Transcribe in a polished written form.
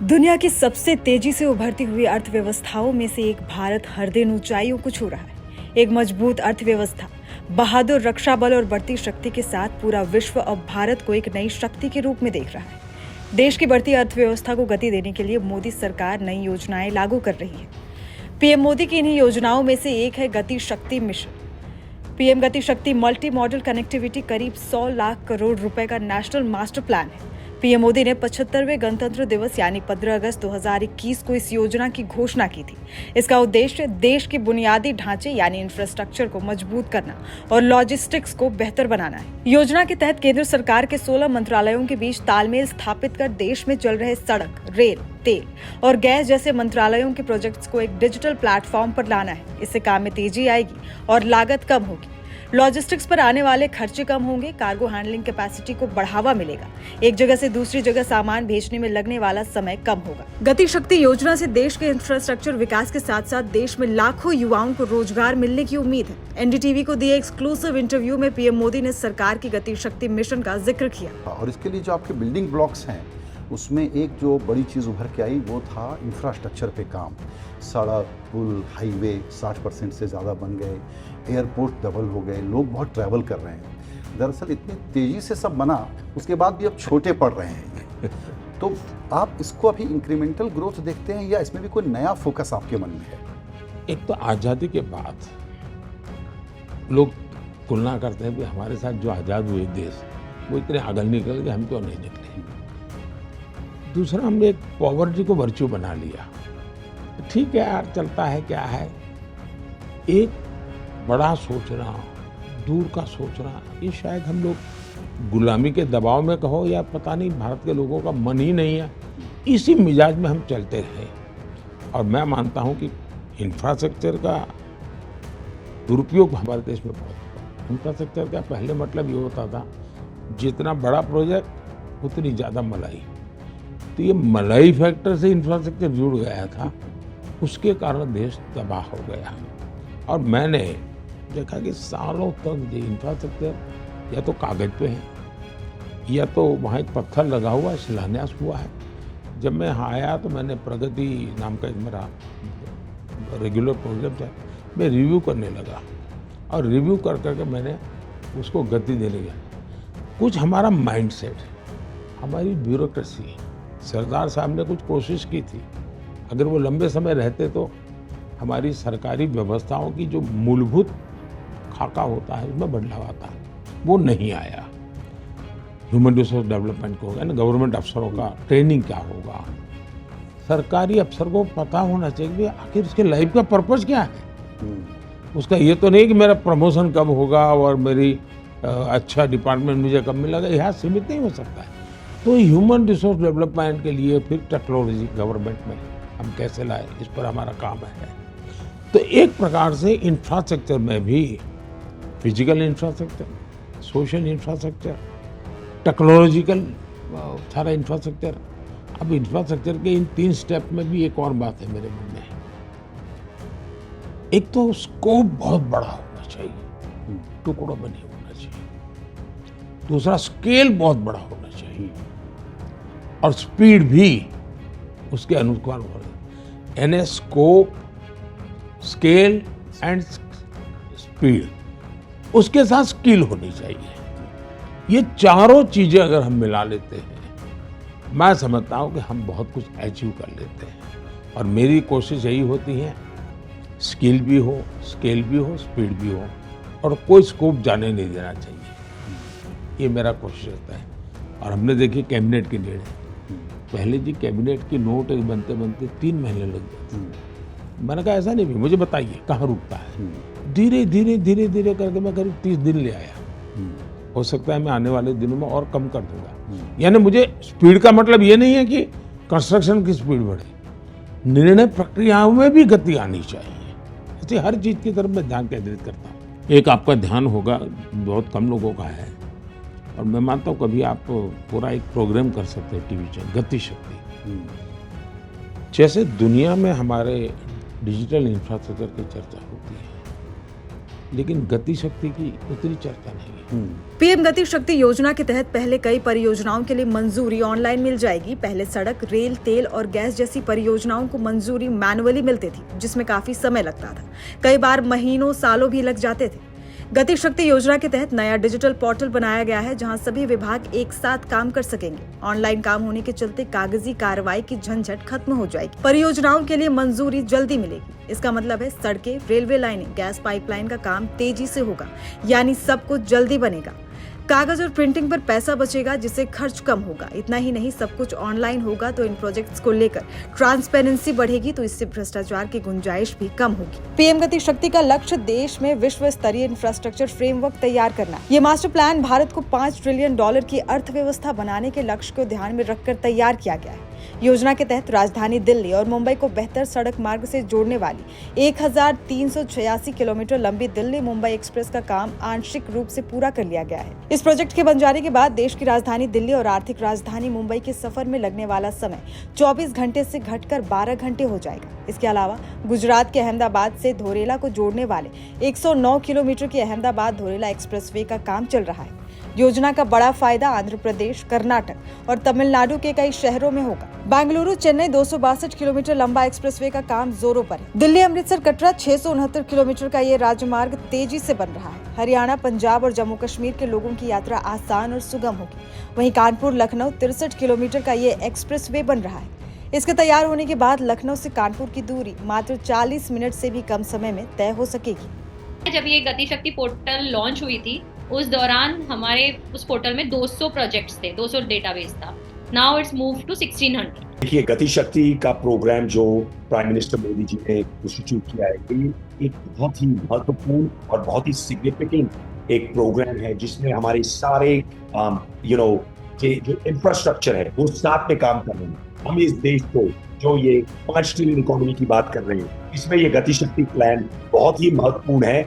दुनिया की सबसे तेजी से उभरती हुई अर्थव्यवस्थाओं में से एक भारत हर दिन ऊंचाइयों को छू रहा है। एक मजबूत अर्थव्यवस्था, बहादुर रक्षा बल और बढ़ती शक्ति के साथ पूरा विश्व अब भारत को एक नई शक्ति के रूप में देख रहा है। देश की बढ़ती अर्थव्यवस्था को गति देने के लिए मोदी सरकार नई योजनाएं लागू कर रही है। पीएम मोदी की इन्हीं योजनाओं में से एक है गति शक्ति मिशन। पीएम गति शक्ति मल्टी मॉडल कनेक्टिविटी करीब 100 लाख करोड़ रुपए का नेशनल मास्टर प्लान है। पीएम मोदी ने 75वें गणतंत्र दिवस यानी 15 अगस्त 2021 को इस योजना की घोषणा की थी। इसका उद्देश्य देश के बुनियादी ढांचे यानी इंफ्रास्ट्रक्चर को मजबूत करना और लॉजिस्टिक्स को बेहतर बनाना है। योजना के तहत केंद्र सरकार के 16 मंत्रालयों के बीच तालमेल स्थापित कर देश में चल रहे सड़क, रेल, तेल और गैस जैसे मंत्रालयों के प्रोजेक्ट्स को एक डिजिटल प्लेटफॉर्म पर लाना है। इससे काम में तेजी आएगी और लागत कम होगी। लॉजिस्टिक्स पर आने वाले खर्चे कम होंगे, कार्गो हैंडलिंग कैपेसिटी को बढ़ावा मिलेगा, एक जगह से दूसरी जगह सामान भेजने में लगने वाला समय कम होगा। गति शक्ति योजना से देश के इंफ्रास्ट्रक्चर विकास के साथ साथ देश में लाखों युवाओं को रोजगार मिलने की उम्मीद है। एनडीटीवी को दिए एक्सक्लूसिव इंटरव्यू में पीएम मोदी ने सरकार की गति शक्ति मिशन का जिक्र किया। और इसके लिए जो आपके बिल्डिंग ब्लॉक्स हैं उसमें एक जो बड़ी चीज़ उभर के आई वो था इंफ्रास्ट्रक्चर पे काम। सड़क, पुल, हाईवे 60% से ज़्यादा बन गए, एयरपोर्ट डबल हो गए, लोग बहुत ट्रैवल कर रहे हैं। दरअसल इतनी तेज़ी से सब बना, उसके बाद भी अब छोटे पड़ रहे हैं। तो आप इसको अभी इंक्रीमेंटल ग्रोथ देखते हैं या इसमें भी कोई नया फोकस आपके मन में है? एक तो आज़ादी के बाद लोग तुलना करते हैं कि हमारे साथ जो आज़ाद हुए देश वो इतने आगे निकल गए, हम क्यों नहीं निकले। दूसरा, हमने एक पॉवर्टी को वर्च्यू बना लिया। ठीक है यार, चलता है, क्या है। एक बड़ा सोचना, दूर का सोचना, ये शायद हम लोग गुलामी के दबाव में कहो या पता नहीं भारत के लोगों का मन ही नहीं है, इसी मिजाज में हम चलते रहे। और मैं मानता हूँ कि इंफ्रास्ट्रक्चर का दुरुपयोग हमारे देश में बहुत हुआ। इंफ्रास्ट्रक्चर का पहले मतलब ये होता था जितना बड़ा प्रोजेक्ट उतनी ज़्यादा मलाई। तो ये मलाई फैक्टर से इंफ्रास्ट्रक्चर जुड़ गया था, उसके कारण देश तबाह हो गया। और मैंने देखा कि सालों तक ये इंफ्रास्ट्रक्चर या तो कागज पे है या तो वहाँ एक पत्थर लगा हुआ है, शिलान्यास हुआ है। जब मैं यहाँ आया तो मैंने प्रगति नाम का एक मेरा रेगुलर प्रोजेक्ट है, मैं रिव्यू करने लगा और रिव्यू कर करके मैंने उसको गति देने गया। कुछ हमारा माइंडसेट, हमारी ब्यूरोक्रेसी, सरदार साहब ने कुछ कोशिश की थी, अगर वो लंबे समय रहते तो हमारी सरकारी व्यवस्थाओं की जो मूलभूत खाका होता है उसमें बदलाव आता, वो नहीं आया। ह्यूमन रिसोर्स डेवलपमेंट को होगा ना, गवर्नमेंट अफसरों का ट्रेनिंग क्या होगा, सरकारी अफसर को पता होना चाहिए कि आखिर उसके लाइफ का पर्पस क्या है। उसका ये तो नहीं कि मेरा प्रमोशन कब होगा और मेरी अच्छा डिपार्टमेंट मुझे कब मिलेगा, यह सीमित नहीं हो सकता है। तो ह्यूमन रिसोर्स डेवलपमेंट के लिए फिर टेक्नोलॉजी गवर्नमेंट में हम कैसे लाए, इस पर हमारा काम है। तो एक प्रकार से इंफ्रास्ट्रक्चर में भी physical infrastructure, social infrastructure, technological सारा इंफ्रास्ट्रक्चर। अब इंफ्रास्ट्रक्चर के इन 3 स्टेप में भी एक और बात है मेरे मन में। एक तो स्कोप बहुत बड़ा होना चाहिए, टुकड़ों में नहीं होना चाहिए। दूसरा, स्केल बहुत बड़ा होना चाहिए और स्पीड भी उसके अनुसार होना चाहिए। यानी स्कोप, स्केल एंड स्पीड, उसके साथ स्किल होनी चाहिए। ये चारों चीजें अगर हम मिला लेते हैं, मैं समझता हूँ कि हम बहुत कुछ अचीव कर लेते हैं। और मेरी कोशिश यही होती है, स्किल भी हो, स्केल भी हो, स्पीड भी हो, और कोई स्कोप जाने नहीं देना चाहिए। ये मेरा कोशिश रहता है। और हमने देखी कैबिनेट के निर्णय, पहले जी कैबिनेट की नोट एक बनते बनते 3 महीने लग गए। मैंने कहा ऐसा नहीं भी, मुझे बताइए कहाँ रुकता है। धीरे धीरे धीरे धीरे करके मैं करीब 30 दिन ले आया। हो सकता है मैं आने वाले दिनों में और कम कर दूंगा। यानी मुझे स्पीड का मतलब ये नहीं है कि कंस्ट्रक्शन की स्पीड बढ़े, निर्णय प्रक्रियाओं में भी गति आनी चाहिए। ऐसे हर चीज की तरफ मैं ध्यान केंद्रित करता हूँ। एक आपका ध्यान होगा, बहुत कम लोगों का है, और मैं मानता हूँ कभी आप पूरा एक प्रोग्राम कर सकते हैं टीवी चैनल, गति शक्ति। जैसे दुनिया में हमारे डिजिटल इंफ्रास्ट्रक्चर की चर्चा होती है, लेकिन गति शक्ति की उतनी चर्चा नहीं है। पीएम गति शक्ति योजना के तहत पहले कई परियोजनाओं के लिए मंजूरी ऑनलाइन मिल जाएगी। पहले सड़क, रेल, तेल और गैस जैसी परियोजनाओं को मंजूरी मैनुअली मिलती थी, जिसमें काफी समय लगता था। कई बार महीनों, सालों भी लग जाते थे। गति शक्ति योजना के तहत नया डिजिटल पोर्टल बनाया गया है, जहां सभी विभाग एक साथ काम कर सकेंगे। ऑनलाइन काम होने के चलते कागजी कार्रवाई की झंझट खत्म हो जाएगी। परियोजनाओं के लिए मंजूरी जल्दी मिलेगी। इसका मतलब है सड़कें, रेलवे लाइनें, गैस पाइपलाइन का काम तेजी से होगा, यानी सब कुछ जल्दी बनेगा। कागज और प्रिंटिंग पर पैसा बचेगा, जिससे खर्च कम होगा। इतना ही नहीं, सब कुछ ऑनलाइन होगा तो इन प्रोजेक्ट्स को लेकर ट्रांसपेरेंसी बढ़ेगी, तो इससे भ्रष्टाचार की गुंजाइश भी कम होगी। पीएम गति शक्ति का लक्ष्य देश में विश्व स्तरीय इंफ्रास्ट्रक्चर फ्रेमवर्क तैयार करना। ये मास्टर प्लान भारत को $5 ट्रिलियन की अर्थव्यवस्था बनाने के लक्ष्य को ध्यान में रखकर तैयार किया गया है। योजना के तहत राजधानी दिल्ली और मुंबई को बेहतर सड़क मार्ग से जोड़ने वाली 1386 किलोमीटर लंबी दिल्ली मुंबई एक्सप्रेस का काम आंशिक रूप से पूरा कर लिया गया है। इस प्रोजेक्ट के बन जाने के बाद देश की राजधानी दिल्ली और आर्थिक राजधानी मुंबई के सफर में लगने वाला समय 24 घंटे से घटकर 12 घंटे हो जाएगा। इसके अलावा गुजरात के अहमदाबाद से धोरेला को जोड़ने वाले 109 किलोमीटर की अहमदाबाद धोरेला एक्सप्रेसवे का काम चल रहा है। योजना का बड़ा फायदा आंध्र प्रदेश, कर्नाटक और तमिलनाडु के कई शहरों में होगा। बेंगलुरु चेन्नई 262 किलोमीटर लंबा एक्सप्रेसवे का काम जोरों पर है। दिल्ली अमृतसर कटरा 669 किलोमीटर का ये राजमार्ग तेजी से बन रहा है। हरियाणा, पंजाब और जम्मू कश्मीर के लोगों की यात्रा आसान और सुगम होगी। वहीं कानपुर लखनऊ 63 किलोमीटर का ये एक्सप्रेसवे बन रहा है। इसके तैयार होने के बाद लखनऊ से कानपुर की दूरी मात्र 40 मिनट से भी कम समय में तय हो सकेगी। जब ये गति शक्ति पोर्टल लॉन्च हुई थी, उस दौरान हमारे उस पोर्टल में 200 प्रोजेक्ट्स थे, 200 डेटाबेस था। Now it's move to 1600। देखिए, गति शक्ति का प्रोग्राम जो प्राइम मिनिस्टर मोदी जी ने इंस्टीट्यूट किया है, ये एक बहुत ही महत्वपूर्ण और बहुत ही सिग्निफिकेंट एक प्रोग्राम है, जिसमें हमारे सारे जो इंफ्रास्ट्रक्चर है वो साथ में काम कर रहे हैं। हम इस देश को जो ये 5 ट्रिलियन इकोनॉमी की बात कर रहे हैं, इसमें ये गति शक्ति प्लान बहुत ही महत्वपूर्ण है।